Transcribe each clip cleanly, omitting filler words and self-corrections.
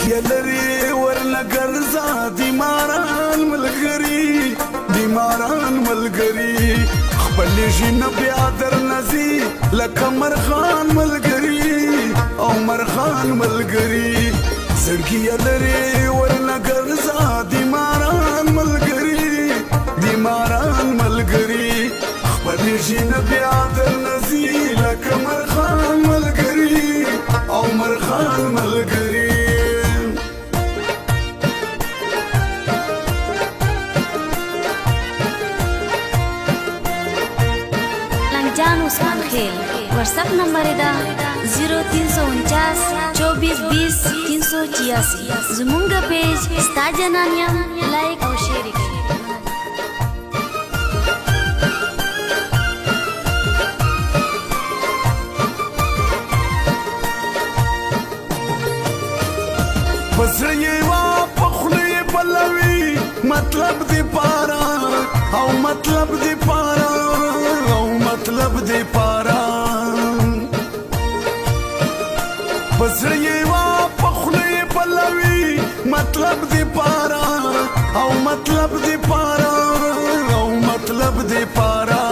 زړګي لري ورنه ګرځا دی ماران ملګری دی ماران ملګری خپل ژوند بیا در نزي لکه مرخان ملګری او مرخان ملګری زړګي لري ورنه ګرځا دی ماران ملګری دی ماران ملګری خپل ژوند بیا در نزي لکه مرخان ملګری او مرخان ملګری لنجان عثمان خیل WhatsApp نمبر دا 0349 2420 386 زمونږ پیج ستا جنانیم لایک او شیر کړئ پسړی وا پخلی بلوي مطلب دی پارا او مطلب دی پارا او مطلب دی پارا پسړی وا پخلی بلوي مطلب دی پارا او مطلب دی پارا او مطلب دی پارا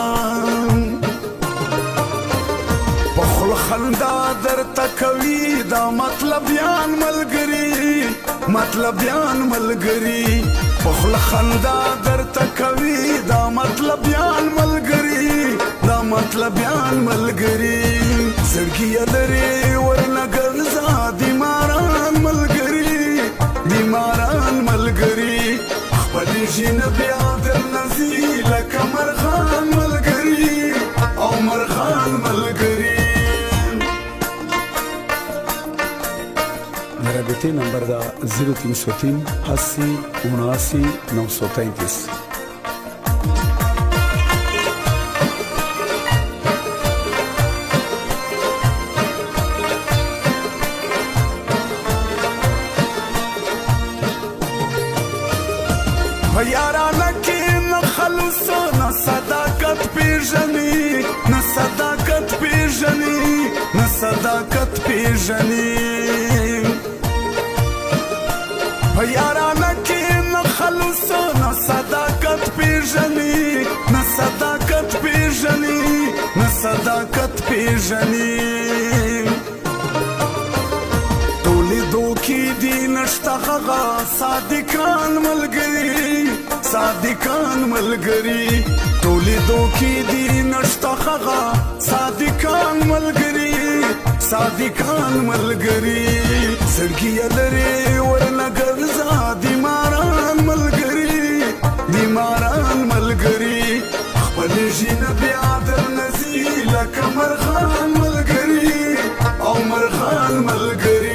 خندا در تکوي دا مطلب یان ملګری مطلب یان ملګری پخله خندا در تکوي دا مطلب یان ملګری دا مطلب یان ملګری زړګي لري ورنه ګرځا دی ماران ملګری دی ماران ملګری خپل ژوند بیا در نزي لکه مرخان ملګری او مرخان ملګری رابطے نمبر دا 0303 80 79 933 یارانه کې نه خلوص نه صداقت پیژني نه صداقت پیژني نه صداقت پیژني یارانه کې نه خلوص نه صداقت پیژني نه صداقت پیژني نه صداقت پیژني دوکې دی نشته هغه صادقان ملګری صادقان ملګری ټولې دوکې دی نشته هغه صادقان ملګری صادقان ملګری زړګي لري ورنه ګرځا دی ماران ملګری دی ماران ملګری خپل ژوند بیا در نزي لکه مرخان ملګری او مرخان ملګری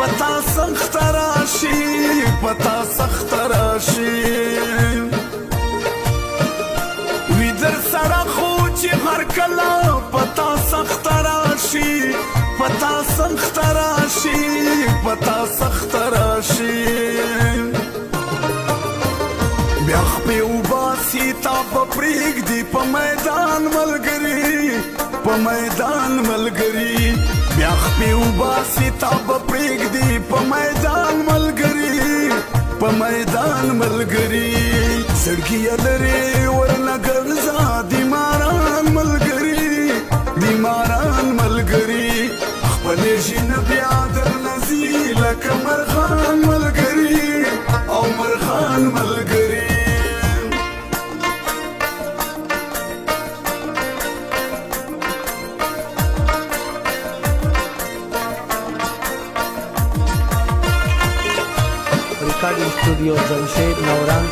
پتا سخت راشي پتا سخت راشي وی در سره خو چې هر کله پتا سخت راشي پتا سخت راشي پتا سخت راشي بیا خپې وباسي تا په پرېږدي په میدان ملګري په میدان ملګري بیا خپې وباسي تا به پرېږدي په میدان ملګري په میدان ملګري زړګي لري ورنه ګرځا دی ماران ملګري دی ماران ملګري خپل ژوند بیا در نزي لکه مرخان ملګري او مرخان ملګري Recording Studio Jamshed Nauran.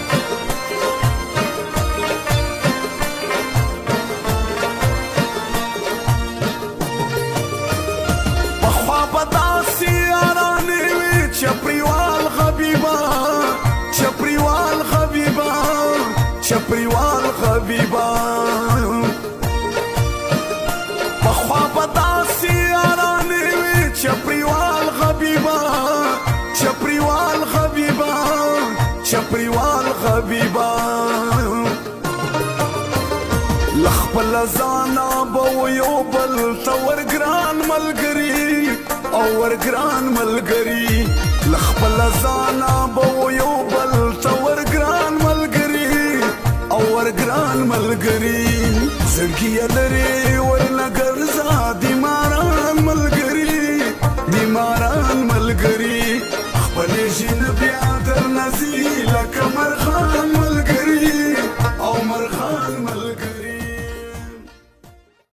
حبیبا لخپل ځانا به یو بل ته ورګران ملګري او ورګران ملګري لخپل ځانا به یو بل ته ورګران ملګري او ورګران ملګري زړګي لري ورنه ګرځا دي ماران ملګري دي ماران ملګري خپل ژوند بیا در نزي لکه مرغان